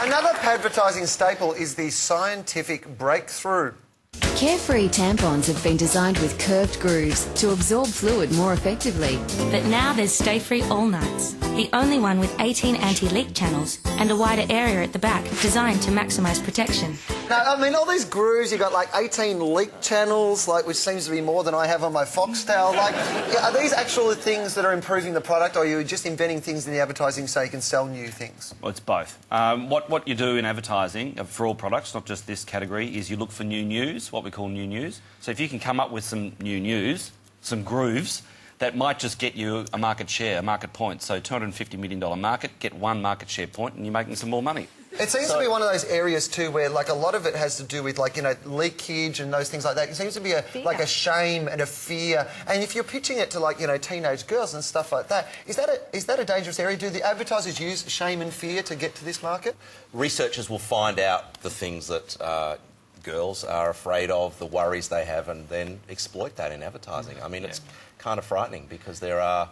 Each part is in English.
Another advertising staple is the scientific breakthrough. Carefree tampons have been designed with curved grooves to absorb fluid more effectively. But now there's Stay Free All Nights, the only one with 18 anti-leak channels and a wider area at the back designed to maximise protection. Now, I mean, all these grooves, you've got like 18 leak channels, like, which seems to be more than I have on my Foxtel. Like, are these actual things that are improving the product, or are you just inventing things in the advertising so you can sell new things? Well, it's both. What you do in advertising for all products, not just this category, is you look for new news, what we call new news. So if you can come up with some new news, some grooves, that might just get you a market share, a market point. So $250 million market, get one market share point and you're making some more money. It seems to be one of those areas too where, like, a lot of it has to do with, like, you know, leakage and those things like that. It seems to be like a shame and a fear. And if you're pitching it to, like, you know, teenage girls and stuff like that, is that a dangerous area? Do the advertisers use shame and fear to get to this market? Researchers will find out the things that girls are afraid of, the worries they have, and then exploit that in advertising. I mean, it's kind of frightening because there are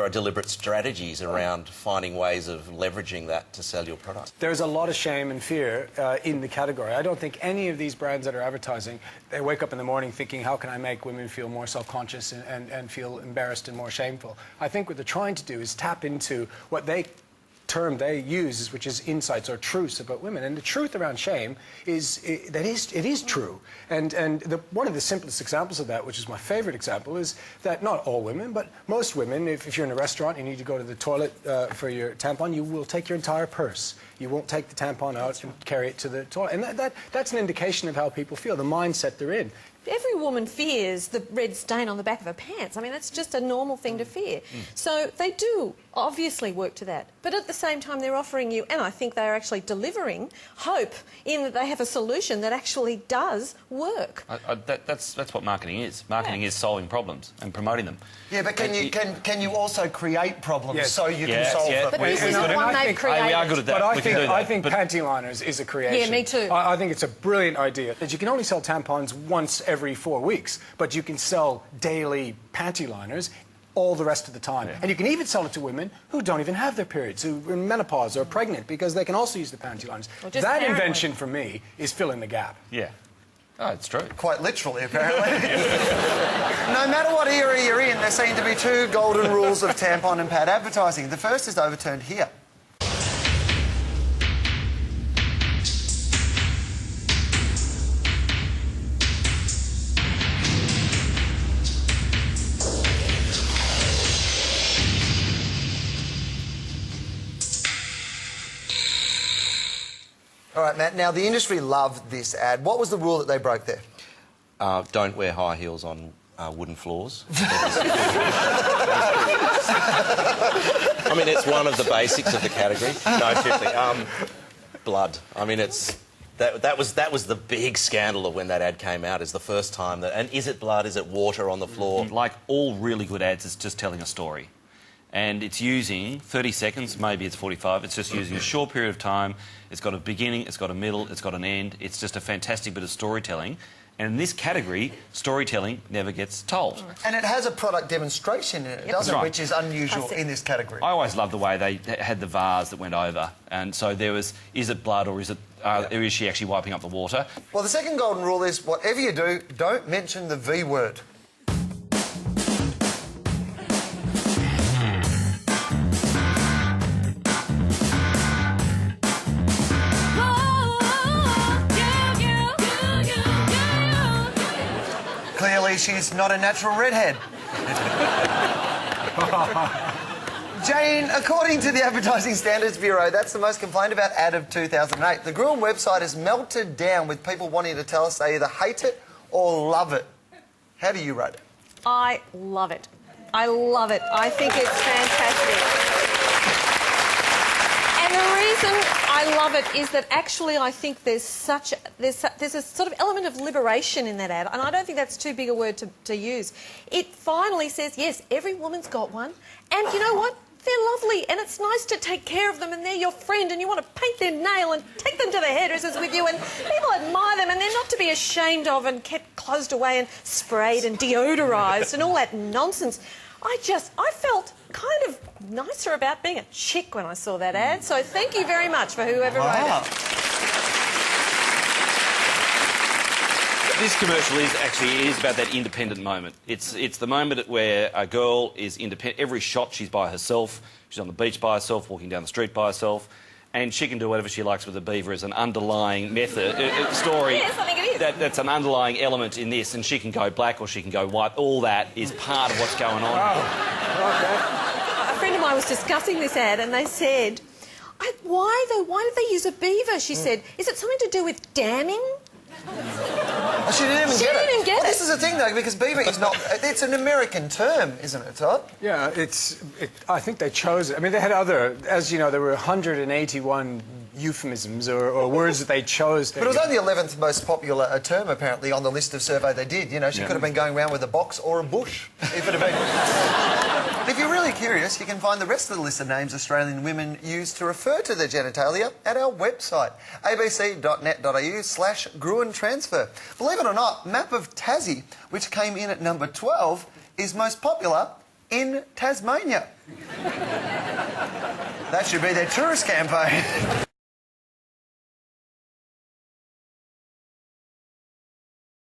deliberate strategies around finding ways of leveraging that to sell your product. There's a lot of shame and fear in the category. I don't think any of these brands that are advertising, they wake up in the morning thinking, how can I make women feel more self-conscious and feel embarrassed and more shameful? I think what they're trying to do is tap into what term they use, which is insights or truths about women. And the truth around shame is that it is true. And one of the simplest examples of that, which is my favourite example, is that not all women, but most women, if you're in a restaurant and you need to go to the toilet for your tampon, you will take your entire purse. You won't take the tampon out and carry it to the toilet. And that's an indication of how people feel, the mindset they're in. Every woman fears the red stain on the back of her pants. I mean, that's just a normal thing to fear. So they do obviously work to that. But at the same time, they're offering you, and I think they're actually delivering, hope in that they have a solution that actually does work. That's what marketing is. Marketing is solving problems and promoting them. Yeah, but can you also create problems so you can solve them? But this isn't one they've created. We are good at that. But I think panty liners is a creation. Yeah, me too. I think it's a brilliant idea that you can only sell tampons once every 4 weeks, but you can sell daily panty liners all the rest of the time. And you can even sell it to women who don't even have their periods, who are in menopause or are pregnant, because they can also use the panty liners. That invention, for me, is filling the gap. Yeah. Oh, it's true. Quite literally, apparently. No matter what era you're in, there seem to be two golden rules of tampon and pad advertising. The first is overturned here. All right, Matt, now the industry loved this ad. What was the rule that they broke there? Don't wear high heels on wooden floors. I mean, it's one of the basics of the category. No, seriously. Blood. I mean, that was the big scandal of when that ad came out, is the first time that... And is it blood? Is it water on the floor? Like all really good ads, it's just telling a story. And it's using 30 seconds, maybe it's 45, it's just using a short period of time. It's got a beginning, it's got a middle, it's got an end. It's just a fantastic bit of storytelling. And in this category, storytelling never gets told. And it has a product demonstration in it, doesn't it? Which is unusual in this category. I always loved the way they had the vase that went over. And so there was, is it blood or is it... or is she actually wiping up the water? Well, the second golden rule is, whatever you do, don't mention the V word. Clearly, she's not a natural redhead. Jane, according to the Advertising Standards Bureau, that's the most complained about ad of 2008. The Gruen website has melted down with people wanting to tell us they either hate it or love it. How do you rate it? I love it. I love it. I think it's fantastic. And the reason I love it is that actually I think there's a sort of element of liberation in that ad, and I don't think that's too big a word to use. It finally says, yes, every woman's got one, and you know what? They're lovely, and it's nice to take care of them, and they're your friend, and you want to paint their nail and take them to the hairdressers with you, and people admire them, and they're not to be ashamed of and kept closed away and sprayed and deodorised and all that nonsense. I felt kind of nicer about being a chick when I saw that ad. So thank you very much for whoever wrote it. This commercial is about that independent moment. It's the moment where a girl is independent. Every shot she's by herself. She's on the beach by herself, walking down the street by herself. And she can do whatever she likes with a beaver as an underlying method, story. Yes, I think it is. That's an underlying element in this, and she can go black or she can go white. All that is part of what's going on. A friend of mine was discussing this ad and they said, why though? Why did they use a beaver? She said, is it something to do with damming? Oh, she didn't even get it. Well, this is the thing, though, because beaver is not... It's an American term, isn't it, Todd? Yeah, I think they chose it. I mean, they had other... As you know, there were 181 euphemisms or words that they chose. But it was only the 11th most popular term, apparently, on the list of survey they did. You know, she could have been going around with a box or a bush, if it had been... If you're really curious, you can find the rest of the list of names Australian women use to refer to their genitalia at our website, abc.net.au/Gruen transfer. Believe it or not, Map of Tassie, which came in at number 12, is most popular in Tasmania. That should be their tourist campaign.